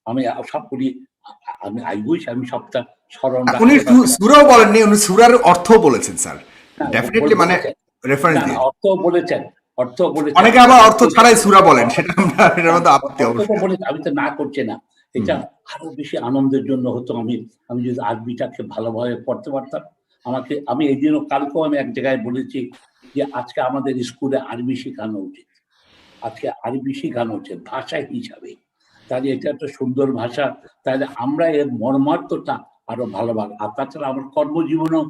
আমি সবগুলি আমি আই উইশ আমি সবটা স্মরণ উনি সূরাও বলেননি, উনি সূরার অর্থ বলেছেন স্যার, ডেফিনেটলি মানে রেফারেন্স দিয়ে অর্থ বলেছেন। অনেকে আবার অর্থ ছাড়াই সূরা বলেন, সেটা আমরা এটার মধ্যে আপত্তি অবশ্যই। আমি তো না করছি না, এটা আরো বেশি আনন্দের জন্য হতো আমি যদি আরবিটাকে ভালোভাবে পড়তে পারতাম। আমি এই দিনও কালকেও আমি এক জায়গায় বলেছি যে আজকে আমাদের স্কুলে আরবি শেখানো উচিত, আজকে আরবি শেখানো উচিত ভাষা হিসাবে। তাহলে এটা একটা সুন্দর ভাষা, তাহলে আমরা এর মর্মার্থটা আরো ভালোভাবে। আর তাছাড়া আমার কর্মজীবনেও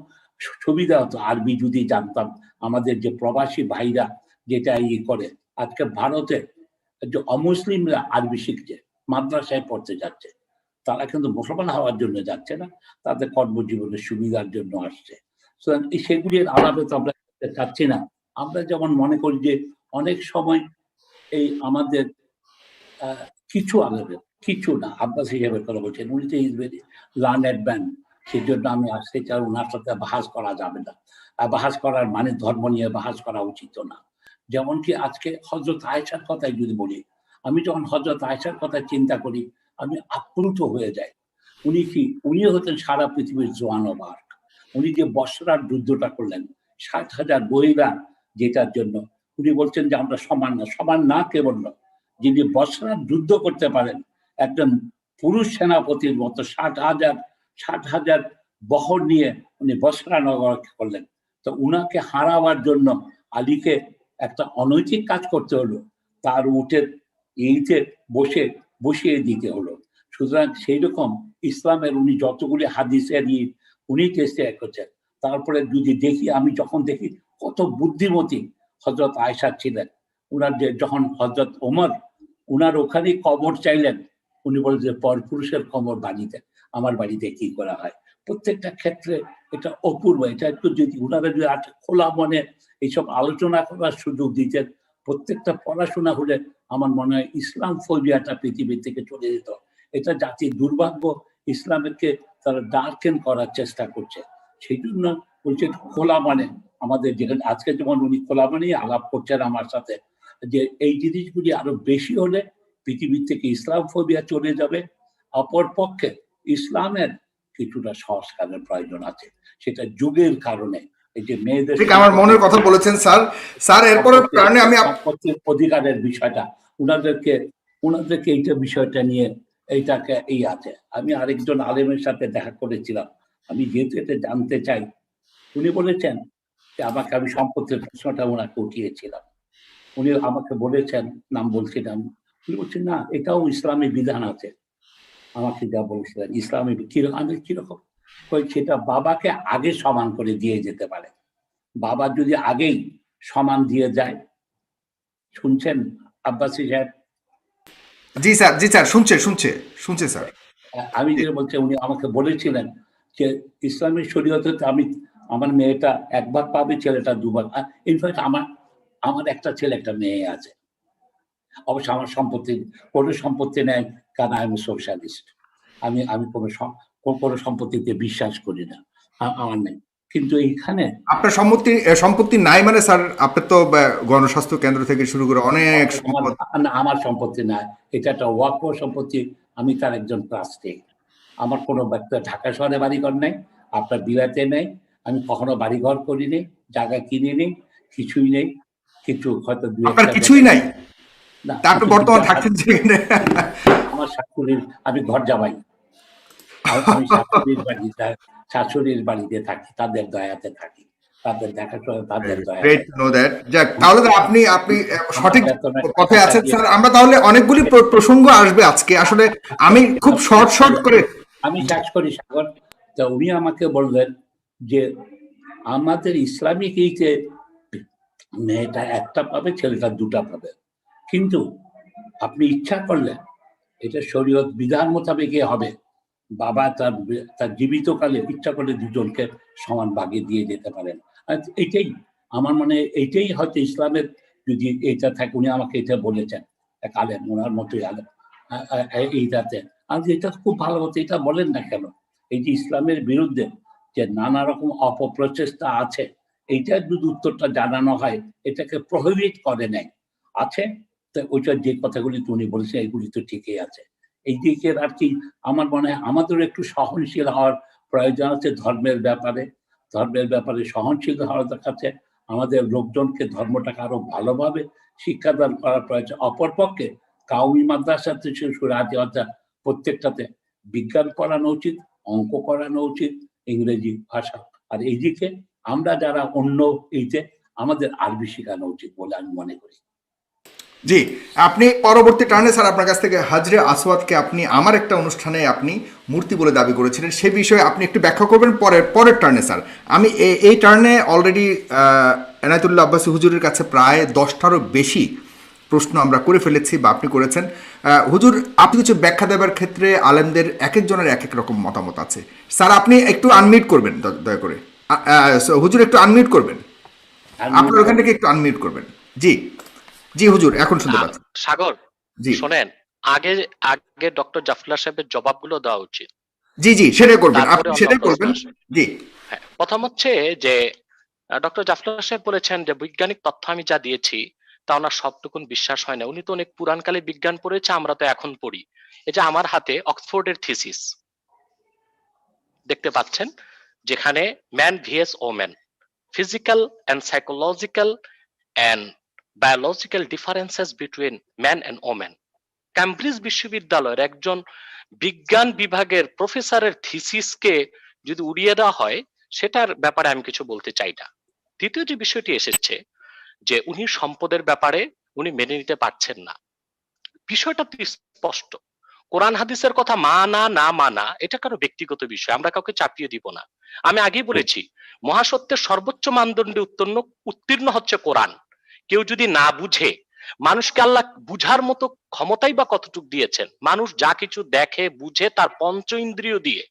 সুবিধা হতো আরবি যদি জানতাম। আমাদের যে প্রবাসী ভাইরা যেটা করে, আজকে ভারতে যে অমুসলিমরা আরবি শিখছে, মাদ্রাসায় পড়তে যাচ্ছে, তারা কিন্তু মুসলমান হওয়ার জন্য যাচ্ছে না, তাদের কর্মজীবনের সুবিধার জন্য আসছে। সেগুলির আলাপে তো আমরা চাচ্ছি না। আমরা যেমন মনে করি যে অনেক সময় এই আমাদের কিছু আলাপে, কিছু না, আব্বাস হিসেবে কথা বলছেন, উনি তো ইজ ভেরি লার্নেড ম্যান, সেই জন্য আমি আসতে চাই, ওনার সাথে বাহাস করা যাবে না। বাহাস করার মানে ধর্ম নিয়ে বাহাস করা উচিত না। যেমন কি আজকে হযরত আয়েশার কথাই যদি বলি, আমি যখন হযরত আয়েশার কথা চিন্তা করি আমি আপ্লুত হয়ে যাই। উনি হতেন সারা পৃথিবীর জোয়ান অব আর্ক। উনি যে বসরার যুদ্ধটা করলেন ৬০,০০০ মহিলা, যেটার জন্য উনি বলছেন যে আমরা সমান না। সমান না কে বলল? যিনি বসরার যুদ্ধ করতে পারেন, একজন পুরুষ সেনাপতির মতো ৬০,০০০ বহর নিয়ে উনি বসরা নগর করলেন। তো উনাকে হারাবার জন্য আলীকে একটা অনৈতিক কাজ করতে হলো, তার উটের ইতে বসিয়ে দিতে হলো। সুতরাং সেই রকম ইসলামের উনি যতগুলি হাদিসের উনি চেষ্টা করছেন। তারপরে যদি দেখি, আমি যখন দেখি কত বুদ্ধিমতী হযরত আয়েশা ছিলেন। উনার যখন হযরত ওমর উনার ওখানেই কবর চাইলেন, উনি বলেন যে পরপুরুষের কবর বাড়িতে, আমার বাড়িতে কি করা হয়। প্রত্যেকটা ক্ষেত্রে এটা অপূর্ব। এটা একটু যদি উনারা যদি খোলা মনে এইসব আলোচনা করার সুযোগ দিতেন, প্রত্যেকটা পড়াশোনা হলে আমার মনে হয় ইসলাম ফোবিয়াটা পৃথিবী থেকে চলে যেত। এটা জাতির দুর্ভাগ্য, ইসলামকে তারা ডার্কেন করার চেষ্টা করছে। সেই জন্য বলছে খোলা মানে আমাদের যেখানে আজকে যেমন উনি খোলা মানেই আলাপ করছেন আমার সাথে, যে এই জিনিসগুলি আরো বেশি হলে পৃথিবী থেকে ইসলাম ফোবিয়া চলে যাবে। অপর পক্ষে ইসলামের কিছুটা সংস্কারের প্রয়োজন আছে, সেটা যুগের কারণে। এই যে মেয়েদের ঠিক আমার মনের কথা বলেছেন স্যার এরপরে কারণে আমি সম্পত্তির অধিকারের বিষয়টা ওনাদেরকে এইটা বিষয়টা নিয়ে এইটাকে আছে। আমি আরেকজন আলেমের সাথে দেখা করেছিলাম, আমি যেহেতু এটা জানতে চাই, উনি বলেছেন যে আমি সম্পত্তির প্রশ্নটা ওনাকে উঠিয়েছিলাম। উনি আমাকে বলেছেন, নাম বলছিলাম, উনি বলছেন না এটাও ইসলামী বিধান আছে। আমাকে যা বলছিলেন ইসলামী কিরকম, সেটা বাবাকে আগে সমান করে দিয়ে যেতে পারে। বাবা যদি আগেই সমান দিয়ে যায়। শুনছেন আব্বাসী সাহেব? জি স্যার শুনছে স্যার। আমি যে বলছি, উনি আমাকে বলেছিলেন যে ইসলামী শরীয়তে আমার মেয়েটা একবার পাবে, ছেলেটা দুবার। ইনফ্যাক্ট আমার একটা ছেলে একটা মেয়ে আছে। অবশ্য আমার কোনো সম্পত্তি নেই, কারণ আই এম সোশ্যালিস্ট। আমি কোনো সম্পত্তিতে বিশ্বাস করি না, আমার নেই। কিন্তু এইখানে আপনার সম্পত্তি নাই মানে স্যার, আপনার তো গণস্বাস্থ্য কেন্দ্র থেকে শুরু করে অনেক সম্পদ। আমার সম্পত্তি নাই, এটা একটা ওয়াকফ সম্পত্তি। আমি তার একজন ট্রাস্টি। আমার কোনো ঢাকা শহরে বাড়িঘর নেই, আপনার বিলাতে নেই, আমি কখনো বাড়িঘর করিনি, জায়গা কিনিনি, কিছুই নেই। কিছু হয়তো আপনার কিছুই নাই? না, আপনি বর্তমান থাকছেন যেখানে। আমার শাশুড়ির, আমি ঘর জামাই, আমি শাশুড়ির বাড়িতে থাকি, তাদের দয়াতে থাকি, তাদের দেখাশোনা, তাদের দয়াতে। তাহলে আপনি সঠিক পথে আছেন স্যার। আমরা তাহলে অনেকগুলি প্রসঙ্গ আসবে আজকে, আসলে আমি খুব শর্ট করে আমি শেষ করি সাগর। তা উনি আমাকে বললেন যে আমাদের ইসলামিক এইতে মেয়েটা একটা পাবে, ছেলেটা দুটা পাবে, কিন্তু আপনি ইচ্ছা করলে এটা শরীয়ত বিধান মোতাবেক হবে। বাবা তার জীবিতকালে ইচ্ছা করলে দুজনকে সমান ভাগে দিয়ে যেতে পারেন। এইটাই আমার মনে, এইটাই হয়তো ইসলামের যদি এটা থাকে। উনি আমাকে এটা বলেছেন, এক আলেম, ওনার মতোই আলেম, এইটাতে আমি এটা খুব ভালো মতো এটা বলেন না কেন। এই যে ইসলামের বিরুদ্ধে যে নানা রকম অপপ্রচেষ্টা আছে, এইটার যদি উত্তরটা জানানো হয়, এটাকে প্রহিবিট করে নেয় আছে। তো ওইটা যে কথাগুলি উনি বলেছেন এগুলি তো ঠিকই আছে। এই দিকের আর কি আমার মনে হয় আমাদেরও একটু সহনশীল হওয়ার প্রয়োজন আছে ধর্মের ব্যাপারে সহনশীল হওয়ার দেখাচ্ছে। আমাদের লোকজনকে ধর্মটাকে আরো ভালোভাবে শিক্ষাদান করার প্রয়োজন। অপরপক্ষে কাউমি মাদ্রাসা থেকে শুরু করে প্রত্যেকটাতে বিজ্ঞান পড়ানো উচিত, অঙ্ক করানো উচিত, ইংরেজি ভাষা। আর এইদিকে আমরা যারা অন্য এইতে আমাদের আরবি শেখানো উচিত বলে আমি মনে করি। জি, আপনি পরবর্তী টার্নে স্যার আপনার কাছ থেকে হাজরে আসওয়াদকে আপনি আমার একটা অনুষ্ঠানে আপনি মূর্তি বলে দাবি করেছিলেন, সে বিষয়ে আপনি একটু ব্যাখ্যা করবেন পরের টার্নে স্যার। আমি এই টার্নে অলরেডি এনায়েতুল্লাহ আব্বাসী হুজুরের কাছে প্রায় 10টারও বেশি প্রশ্ন আমরা করে ফেলেছি বা আপনি করেছেন। হুজুর, আপনি কিছু ব্যাখ্যা দেওয়ার ক্ষেত্রে আলেমদের এক একজনের এক এক রকম মতামত আছে। স্যার আপনি একটু আনমিউট করবেন দয়া করে। হুজুর একটু আনমিউট করবেন, আপনার ওখান থেকে একটু আনমিউট করবেন। জি জি হুজুর, এখন শুনতে পাচ্ছি। সাগর, জি শোনেন, আগে আগে ডক্টর জাফরুল্লাহ সাহেবের জবাবগুলো দেওয়া উচিত। জি জি সেটাই করবেন, তারপরে আপনি সেটাই অন্য করবেন। প্রশ্ন আসবে। জি হ্যাঁ, প্রথম হচ্ছে যে ডক্টর জাফরুল্লাহ সাহেব বলেছেন যে বৈজ্ঞানিক তথ্য আমি যা দিয়েছি তা ওনার সবটুকুন বিশ্বাস হয় না। উনি তো অনেক পুরানকালে বিজ্ঞান পড়েছে, আমরা তো এখন পড়ি। এই যে আমার হাতে অক্সফোর্ডের থিসিস দেখতে পাচ্ছেন, যেখানে man VS woman, physical and psychological and biological differences between man and woman। Cambridge বিশ্ববিদ্যালয়ের একজন বিজ্ঞান বিভাগের প্রফেসরের থিসিসকে যদি উড়িয়ে দেওয়া হয়, সেটার ব্যাপারে আমি কিছু বলতে চাই না। দ্বিতীয় যে বিষয়টি এসেছে যে উনি সম্পদের ব্যাপারে উনি মেনে নিতে পারছেন না, বিষয়টা তো স্পষ্ট। কোরআন হাদিসের কথা মানা না মানা এটা কারো ব্যক্তিগত বিষয়, আমরা কাউকে চাপিয়ে দিব না। আমি আগেই বলেছি, মহাসত্যের সর্বোচ্চ মানদণ্ডে উত্তীর্ণ হচ্ছে কোরআন। কেউ যদি না বুঝে, মানুষকে আল্লাহ বুঝার মতো ক্ষমতাই বা কতটুকু দিয়েছেন? মানুষ যা কিছু দেখে বুঝে তার পঞ্চ ইন্দ্রিয় দিয়ে।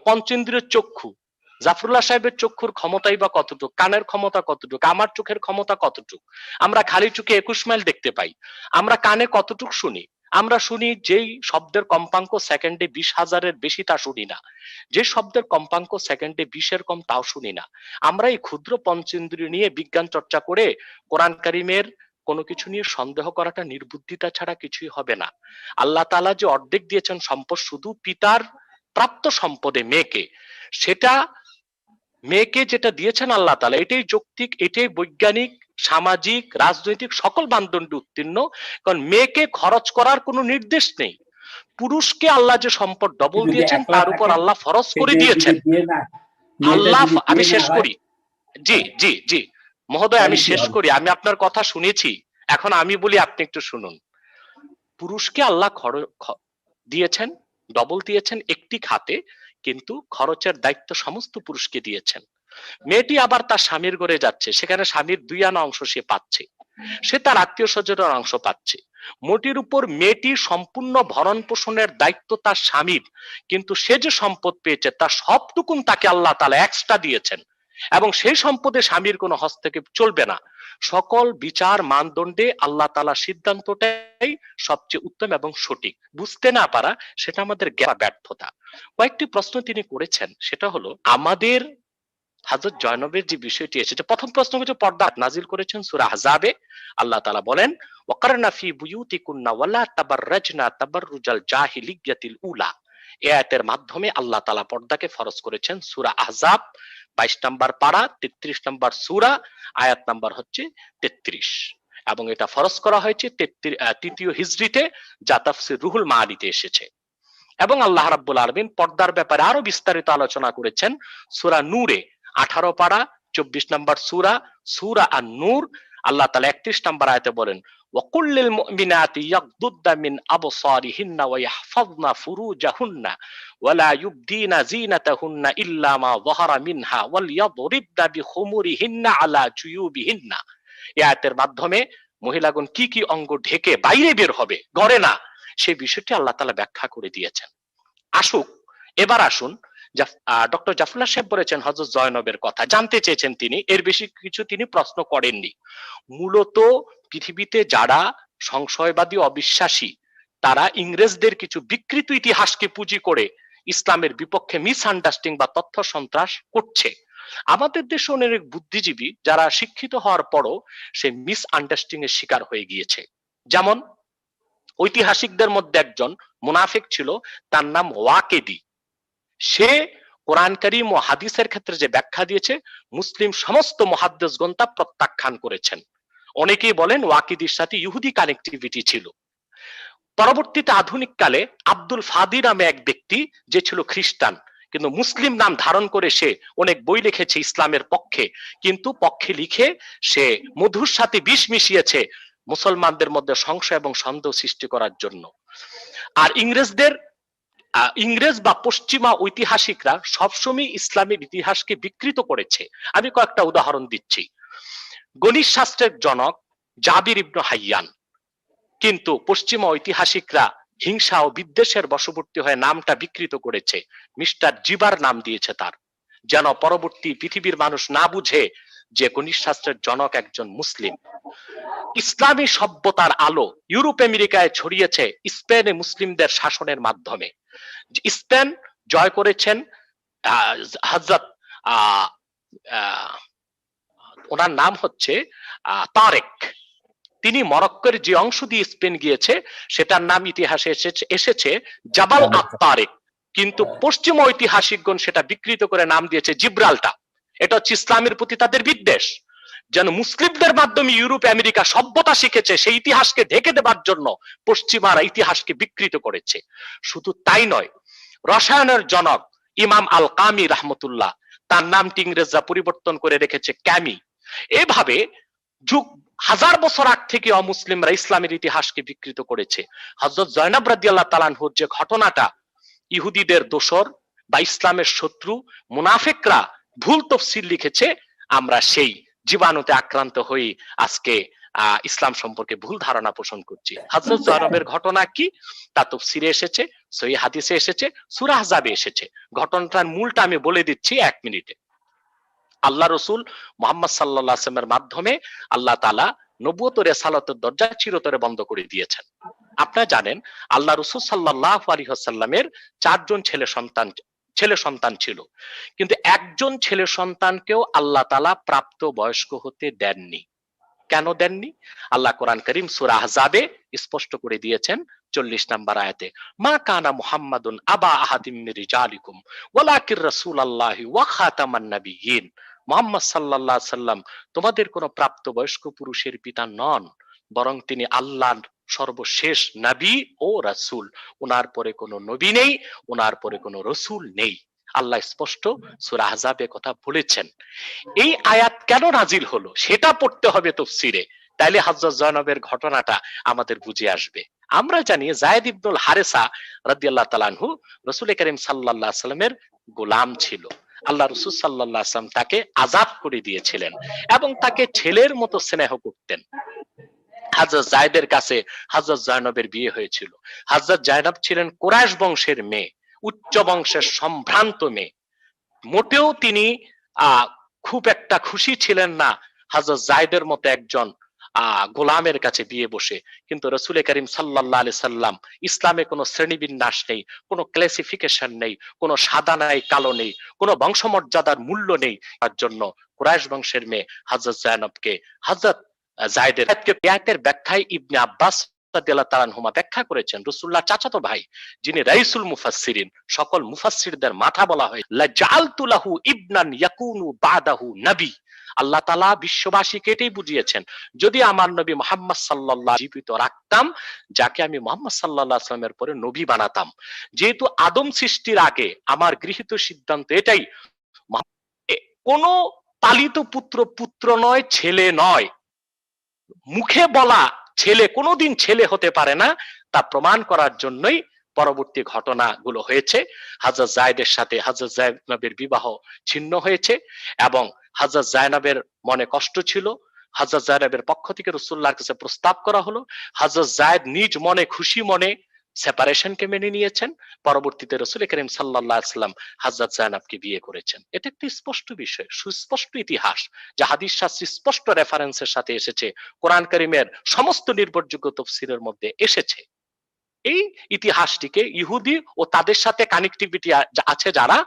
পঞ্চ ইন্দ্রিয় চক্ষু, জাফরুল্লাহ সাহেবের চক্ষুর ক্ষমতাই বা কতটুকু, কানের ক্ষমতা কতটুকু, আমার চোখের ক্ষমতা কতটুকু? আমরা খালি চোখে 21 মাইল দেখতে পাই, আমরা কানে কতটুকু শুনি? আমরা শুনি যেই শব্দের কম্পাঙ্ক সেকেন্ডে 20,000-এর বেশি তা শুনি না, যে শব্দের কম্পাঙ্ক সেকেন্ডে 20-এর কম তাও শুনি না। আমরা এই ক্ষুদ্র পঞ্চেন্দ্রিয় নিয়ে বিজ্ঞান চর্চা করে কোরআন কারিমের কোনো কিছু নিয়ে সন্দেহ করাটা নির্বুদ্ধিতা ছাড়া কিছুই হবে না। আল্লাহ তাআলা যে অর্ধেক দিয়েছেন সম্পদ শুধু পিতার প্রাপ্ত সম্পদে মেয়েকে, সেটা মেয়েকে যেটা দিয়েছেন আল্লাহ তাআলা, এটাই যৌক্তিক, এটাই বৈজ্ঞানিক, সামাজিক, রাজনৈতিক সকল মানদণ্ডে উত্তীর্ণ। কারণ মেয়েকে খরচ করার কোনো নির্দেশ নেই। পুরুষকে আল্লাহ যে সম্পদ ডবল যদি দিয়েছেন একলা তার উপর থাকে, আল্লাহ ফরজ সে করে মেয়ে দিয়েছেন। যদি বিয়ে না, মেয়েটা আল্লাহ, যদি আমি বিয়ে না শেষ হয়, করি, জি জি জি মহোদয়, আমি তাহলে কি শেষ হবে? করি। আমি আপনার কথা শুনেছি, এখন আমি বলি, আপনি একটু শুনুন। পুরুষকে আল্লাহ দিয়েছেন, ডবল দিয়েছেন একটি খাতে, কিন্তু খরচের দায়িত্ব সমস্ত পুরুষকে দিয়েছেন। মেয়েটি আবার তার স্বামীর ঘরে যাচ্ছে, সেখানে স্বামীর 2 আনা অংশ সে পাচ্ছে, সে তার আত্মীয় স্বজনের অংশ পাচ্ছে। মোটির উপর মেয়েটি সম্পূর্ণ ভরণ পোষণের দায়িত্ব তার স্বামীর, কিন্তু সে যে সম্পদ পেয়েছে তার সবটুকুন তাকে আল্লাহ তাআলা এক্সট্রা দিয়েছেন, এবং সেই সম্পদে স্বামীর কোনো হস্তক্ষেপ চলবে না। সকল বিচার মানদণ্ডে আল্লাহ তাআলার সিদ্ধান্তটাই সবচেয়ে উত্তম এবং সঠিক। বুঝতে না পারা সেটা আমাদের ব্যর্থতা। কয়েকটি প্রশ্ন তিনি করেছেন, সেটা হলো আমাদের হযরত জয়নবের যে বিষয়টি এসেছে। প্রথম প্রশ্ন হচ্ছে পর্দা নাজিল করেছেন সূরা আহজাবে। আল্লাহ তাআলা বলেন, ওয়াকারনা ফি বুয়ুতিকুন্না ওয়ালা তাবাররাজনা তাবাররুজাল জাহিলিয়াতিল উলা। এই আয়াতের মাধ্যমে আল্লাহ তাআলা পর্দাকে ফরজ করেছেন। সূরা আহজাব 22 নম্বর পারা 33 নম্বর সূরা, আয়াত নাম্বার হচ্ছে 33, এবং এটা ফরজ করা হয়েছে 3য় হিজরিতে, যা তাফসীর রুহুল মাআনিতে এসেছে। এবং আল্লাহ রাব্বুল আলামিন পর্দার ব্যাপারে আরো বিস্তারিত আলোচনা করেছেন সূরা নূরে 18 পারা 24 নম্বর সূরা, সূরা আন-নূর। আল্লাহ তাআলা 31 নম্বর আয়াতে বলেন, ওয়াকুল লিল মুমিনাতি ইয়াগদুদ্দা মিন আবসারিহিন্না ওয়া ইয়াহফাযনা ফুরুজাহুন্না ওয়া লা ইউবদিনা যিনাতাহুন্না ইল্লা মা যাহারা মিনহা ওয়াল ইয়াদরিবনা বিখুমুরিহিন্না আলা জুয়ুবিহিন্না। এই আয়াতের মাধ্যমে মহিলাগণ কি কি অঙ্গ ঢেকে বাইরে বের হবে, ঘরে না, সেই বিষয়টি আল্লাহ তাআলা ব্যাখ্যা করে দিয়েছেন। এবার আসুন, ডক্টর জাফরুল্লাহ সাহেব বলেছেন হযরত জয়নবের কথা, জানতে চেয়েছেন তিনি, এর বেশি কিছু তিনি প্রশ্ন করেননি। মূলত পৃথিবীতে যারা সংশয়বাদী অবিশ্বাসী, তারা ইংরেজদের কিছু বিকৃত ইতিহাসকে পুঁজি করে ইসলামের বিপক্ষে মিসআন্ডারস্ট্যান্ডিং বা তথ্য সন্ত্রাস করছে। আমাদের দেশে অনেক বুদ্ধিজীবী যারা শিক্ষিত হওয়ার পরও সে মিসআন্ডারস্ট্যান্ডিং এর শিকার হয়ে গিয়েছে। যেমন ঐতিহাসিকদের মধ্যে একজন মুনাফিক ছিল, তার নাম ওয়াকেদি। সে কোরআন কারীম ও হাদিসের ক্ষেত্রে যে ব্যাখ্যা দিয়েছে, মুসলিম সমস্ত মুহাদ্দিসগণ তা প্রত্যাখ্যান করেছেন। অনেকেই বলেন ওয়াকিদির সাথে ইহুদি কানেক্টিভিটি ছিল। পরবর্তীতে আধুনিক কালে আব্দুল ফাদি নামে এক ব্যক্তি, যে ছিল খ্রিস্টান, কিন্তু মুসলিম নাম ধারণ করে সে অনেক বই লিখেছে ইসলামের পক্ষে, কিন্তু পক্ষে লিখে সে মধুর সাথে বিষ মিশিয়েছে মুসলমানদের মধ্যে সংশয় এবং সন্দেহ সৃষ্টি করার জন্য। আর ইংরেজ বা পশ্চিমা ঐতিহাসিকরা সবসময় ইসলামের ইতিহাসকে বিকৃত করেছে। আমি কয়েকটা উদাহরণ দিচ্ছি। গণিত শাস্ত্রের জনক জাবির ইবনে হাইয়ান, কিন্তু পশ্চিমা ঐতিহাসিকরা হিংসা ও বিদ্বেষের বশবর্তী হয়ে নামটা বিকৃত করেছে, মিস্টার জিবার নাম দিয়েছে তার, যেন পরবর্তী পৃথিবীর মানুষ না বুঝে যে গণিত শাস্ত্রের জনক একজন মুসলিম। ইসলামী সভ্যতার আলো ইউরোপ আমেরিকায় ছড়িয়েছে স্পেনে মুসলিমদের শাসনের মাধ্যমে। স্পেন জয় করেছেন হযরত ওনার নাম হচ্ছে তারেক। তিনি মরক্কোর যে অংশ দিয়ে স্পেন গিয়েছে সেটার নাম ইতিহাসে এসেছে জাবাল আত-তারেক, কিন্তু পশ্চিম ঐতিহাসিকগণ সেটা বিকৃত করে নাম দিয়েছে জিব্রাল্টার। এটা হচ্ছে ইসলামের প্রতি তাদের বিদ্বেষ। যেন মুসলিমদের মাধ্যমে ইউরোপ আমেরিকা সভ্যতা শিখেছে, সেই ইতিহাসকে ঢেকে দেবার জন্য পশ্চিমারা ইতিহাসকে বিকৃত করেছে। শুধু তাই নয়, রসায়নের জনক ইমাম আল কামি রাহমাতুল্লাহ, তার নামটি ইংরেজরা পরিবর্তন করে রেখেছে ক্যামি। এভাবে যুগ হাজার বছর আগ থেকে অমুসলিমরা ইসলামের ইতিহাসকে বিকৃত করেছে। হযরত জয়নব রাদিয়াল্লাহু তাআলা আনহুর যে ঘটনাটা, ইহুদিদের দোসর বা ইসলামের শত্রু মুনাফিকরা ভুল তাফসীর লিখেছে, আমরা সেই জীবাণুতে আক্রান্ত হয়ে আজকে ইসলাম সম্পর্কে ভুল ধারণা পোষণ করছি। হযরত জয়নবের ঘটনা কি তা তাফসীরে এসেছে, সহিহ হাদিসে এসেছে, সূরা আহজাবে এসেছে। ঘটনাটার মূলটা আমি বলে দিচ্ছি 1 মিনিটে। আল্লাহ রাসূল মুহাম্মদ সাল্লাল্লাহু আলাইহি ওয়াসাল্লামের মাধ্যমে আল্লাহ তাআলা নবুয়ত ও রিসালাতের দরজা চিরতরে বন্ধ করে দিয়েছেন। আপনারা জানেন আল্লাহ রাসূল সাল্লাল্লাহু আলাইহি ওয়াসাল্লামের 4 জন ছেলে সন্তান ছিল, কিন্তু একজন ছেলে সন্তানকেও আল্লাহ তাআলা প্রাপ্ত বয়স্ক হতে দেননি। কেন দেননি? আল্লাহ কোরআন কারীম সূরা আহজাবে স্পষ্ট করে দিয়েছেন 40 নম্বর আয়াতে, মা কানা মুহাম্মাদুন আবা আহাদিম মির রিজালিকুম ওয়ালাকির রাসূলুল্লাহি ওয়া খাতামান নাবিয়্যিন। মুহাম্মদ সাল্লাল্লাহু আলাইহি সাল্লাম তোমাদের কোন প্রাপ্তবয়স্ক পুরুষের পিতা নন, বরং তিনি আল্লাহর সর্বশেষ নবী ও রাসূল। ওনার পরে কোনো নবী নেই, ওনার পরে কোনো রাসূল নেই। আল্লাহ স্পষ্ট সূরা আহজাবে কথা বলেছেন। এই আয়াত কেন নাজিল হলো সেটা পড়তে হবে তাফসীরে, তাইলে হযরত জয়নবের ঘটনাটা আমাদের বুঝে আসবে। আমরা জানি যায়েদ ইবনুল হারেসা রাদিয়াল্লাহু তাআলা আনহু রাসূল করিম সাল্লাল্লাহু আলাইহি সাল্লামের গোলাম ছিল। আল্লাহ রাসূল সাল্লাল্লাহু আলাইহি সাল্লাম তাকে আযাদ করে দিয়েছিলেন এবং তাকে ছেলের মতো স্নেহ করতেন। হযরত যায়েদের কাছে হযরত জয়নবের বিয়ে হয়েছিল। হযরত জয়নব ছিলেন কুরাইশ বংশের মেয়ে, উচ্চ বংশের সম্ভ্রান্ত মেয়ে। মোটেও তিনি খুব একটা খুশি ছিলেন না হযরত যায়েদের মতো একজন গোলামের কাছে বিয়ে বসে। কিন্তু রাসূল করিম সাল্লাল্লাহু আলাইহি সাল্লাম, ইসলামে কোনো শ্রেণীবিন্যাস নেই, কোনো ক্লাসিফিকেশন নেই, কোনো সাদা নাই কালো নেই, কোনো বংশমর্যাদার মূল্য নেই। তার জন্য কুরাইশ বংশের মেয়ে হযরত জয়নবকে হযরত যায়েদের আয়াতের ব্যাখ্যায় ইবনে আব্বাস রাদিয়াল্লাহু তাআলা আনহুমা ব্যাখ্যা করেছেন, রাসূলুল্লাহ চাচাতো ভাই যিনি রাইসুল মুফাসসিরিন, সকল মুফাসসিরদের মাথা বলা হয়, লা জাআলতু লাহু ইবনান ইয়াকুনু বাদাহু নবী। আল্লাহ তাআলা বিশ্ববাসীকে এটাই বুঝিয়েছেন, যদি আমার নবী মুহাম্মদ সাল্লাল্লাহু আলাইহি জীবিত রাখতাম, যাকে আমি মুহাম্মদ সাল্লাল্লাহু আলাইহি ওয়াসাল্লামের পরে নবী বানাতাম। যেহেতু আদম সৃষ্টির আগে আমার গৃহীত সিদ্ধান্ত এটাই, কোন পালিত পুত্র নয়, ছেলে নয়, মুখে বলা ছেলে কোনোদিন ছেলে হতে পারে না, তা প্রমাণ করার জন্যই পরবর্তী ঘটনাগুলো হয়েছে। হযরত যায়েদের সাথে হযরত জয়নবের বিবাহ ছিন্ন হয়েছে এবং হযরত জয়নবের মনে কষ্ট ছিল। হযরত জয়নবের পক্ষ থেকে রাসূলুল্লাহর কাছে প্রস্তাব করা হলো। হযরত যায়েদ নিজ মনে খুশি মনে সেপারেশনকে মেনে নিয়েছেন। পরবর্তীতে রাসূল করিম সাল্লাল্লাহু আলাইহি ওয়াসাল্লাম হযরত জয়নবকে বিয়ে করেছেন। এটা একটি স্পষ্ট বিষয়, সুস্পষ্ট ইতিহাস, যা হাদিস শাস্ত্রে স্পষ্ট রেফারেন্সের সাথে এসেছে, কোরআন কারীমের সমস্ত নির্ভরযোগ্য তাফসীরের মধ্যে এসেছে। এই ইতিহাসটিকে ইহুদি ও তাদের সাথে কানেক্টিভিটি আছে যারা,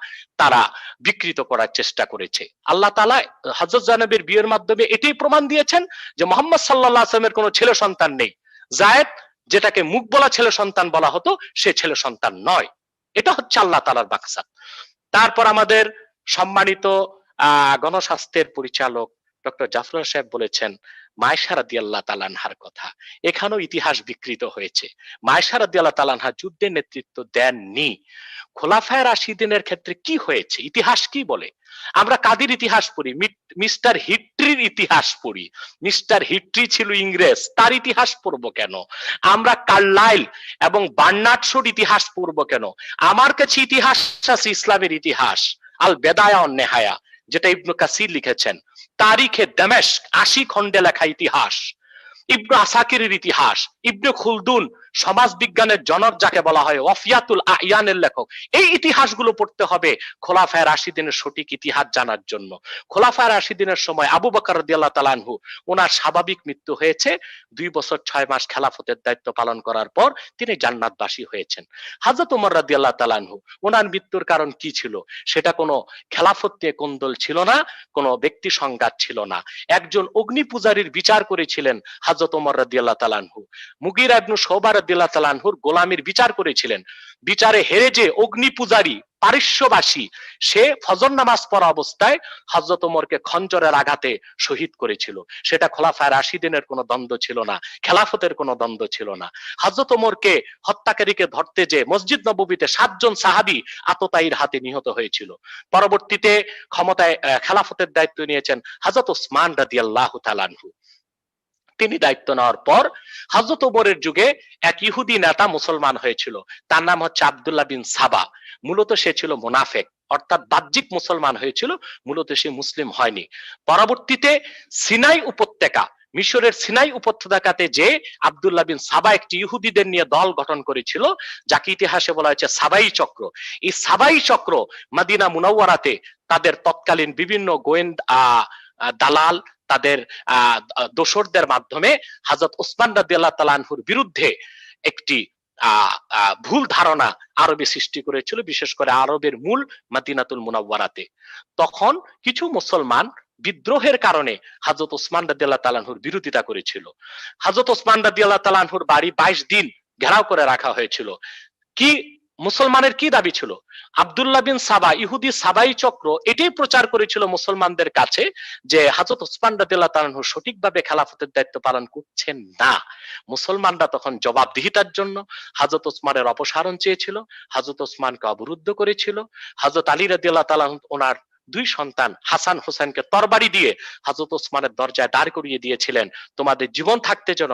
তারা বিকৃত করার চেষ্টা করেছে। আল্লাহ তাআলা হযরত জয়নবের বিয়ের মাধ্যমে এটাই প্রমাণ দিয়েছেন যে মুহাম্মদ সাল্লাল্লাহু আলাইহি ওয়াসাল্লামের কোনো ছেলে সন্তান নেই। যায়েদ যেটাকে মুখ বলা ছেলে সন্তান বলা হতো, সে ছেলে সন্তান নয়। এটা হচ্ছে আল্লাহ তাআলার মাকসাদ। তারপর আমাদের সম্মানিত গণস্বাস্থ্যের পরিচালক ডক্টর জাফর সাহেব বলেছেন মায়েশা রাদিয়াল্লাহু তাআলা আনহার কথা। এখানেও ইতিহাস বিকৃত হয়েছে। মায়েশা রাদিয়াল্লাহু তাআলা আনহা যুদ্ধের নেতৃত্ব দেননি। খোলাফায়ে রাশিদিনের ক্ষেত্রে কি হয়েছে, ইতিহাস কি বলে? আমরা কাদের ইতিহাস পড়ি? মিস্টার হিট্রির ইতিহাস পড়ি। মিস্টার হিট্রি ছিল ইংরেজ, তার ইতিহাস পড়বো কেন? আমরা কার্লাইল এবং বার্নার্ড শোর ইতিহাস পড়বো কেন? আমার কাছে ইতিহাস আছে ইসলামের ইতিহাস, আল বেদায়া ওয়ান নেহায়া, যেটা ইবনে কাসির লিখেছেন। তারিখে দামেস্ক 80 খণ্ডে লেখা ইতিহাস, ইবনে আসাকিরের ইতিহাস, ইবনে খুলদুন সমাজ বিজ্ঞানের জনক যাকে বলা হয়, ওয়াফিয়াতুল আয়ানের লেখক। এই ইতিহাসগুলো পড়তে হবে খোলাফায়ে রাশিদিনের সঠিক ইতিহাস জানার জন্য। খোলাফায়ে রাশিদিনের সময় আবু বকর রাদিয়াল্লাহু তাআলা আনহু, ওনার স্বাভাবিক মৃত্যু হয়েছে। 2 বছর 6 মাস খেলাফতের দায়িত্ব পালন করার পর তিনি জান্নাতবাসী হয়েছেন। হযরত ওমর রাদিয়াল্লাহু তাআলা আনহু, ওনার মৃত্যুর কারণ কি ছিল? সেটা কোনো খেলাফত নিয়ে কোন্দল ছিল না, কোনো ব্যক্তি সংঘাত ছিল না। একজন অগ্নি পূজারীর বিচার করেছিলেন হযরত ওমর রাদিয়াল্লাহু তাআলা আনহু। মুগীরা ইবনে শুবা রাদিয়াল্লাহু তাআলা আনহুর গোলামির বিচার করেছিলেন। বিচারে হেরে যে অগ্নি পূজারী পারস্যবাসী, সে ফজর নামাজ পড়া অবস্থায় হযরত ওমরকে খঞ্জরের আঘাতে শহীদ করেছিল। সেটা খোলাফায়ে রাশিদিনের কোনো দ্বন্দ্ব ছিল না, খেলাফতের কোনো দ্বন্দ্ব ছিল না। হযরত ওমরকে হত্যাকারীকে ধরতে যে মসজিদ নববীতে 7 জন সাহাবী আততায়ীর হাতে নিহত হয়েছিল। পরবর্তীতে ক্ষমতায় খেলাফতের দায়িত্ব নিয়েছেন হযরত ওসমান রাদিয়াল্লাহু তাআলা আনহু। তিনি দায়িত্ব নেওয়ার পর হযরত ওমরের যুগে এক ইহুদি নেতা মুসলমান হয়েছিল, তার নাম হচ্ছে আব্দুল্লাহ বিন সাবা। মূলত সে ছিল মুনাফিক, অর্থাৎ বাহ্যিক মুসলমান হয়েছিল, মূলত সে মুসলিম হয়নি। পরবর্তীতে সিনাই উপত্যকা, মিশরের সিনাই উপত্যকাতে যে আব্দুল্লাহ বিন সাবা একটি ইহুদিদের নিয়ে দল গঠন করেছিল, যাকে ইতিহাসে বলা হয়েছে সাবাই চক্র। এই সাবাই চক্র মদিনা মুনাওয়ারাতে তাদের তৎকালীন বিভিন্ন গোয়েন্দা দালাল, তাদের দোসরদের মাধ্যমে হযরত ওসমান রাদিয়াল্লাহু তাআলা আনহুর বিরুদ্ধে একটি ভুল ধারণা আরবে সৃষ্টি করেছিল, বিশেষ করে আরবের মূল মদিনাতুল মুনাওয়ারাতে। তখন কিছু মুসলমান বিদ্রোহের কারণে হযরত ওসমান রাদিয়াল্লাহু তাআলা আনহুর বিরোধিতা করেছিল। হযরত ওসমান রাদিয়াল্লাহু তাআলা আনহুর বাড়ি 22 দিন ঘেরাও করে রাখা হয়েছিল। কি মুসলমানের কি দাবি ছিল? আব্দুল্লাহ বিন সাবা, ইহুদি সাবাই চক্র এটাই প্রচার করেছিল মুসলমানদের কাছে যে হযরত ওসমান রাদিয়াল্লাহু তাআলা আনহু সঠিকভাবে খেলাফতের দায়িত্ব পালন করছেন না। মুসলমানরা তখন জবাবদিহিতার জন্য হযরত ওসমানের অপসারণ চেয়েছিল, হযরত ওসমানকে অবরুদ্ধ করেছিল। হযরত আলী রাদিয়াল্লাহু তাআলা ওনার 2 সন্তান হাসান হোসেনকে তরবারি দিয়ে হযরত ওসমানের দরজায় দাঁড় করিয়ে দিয়েছিলেন, তোমাদের জীবন থাকতে যেন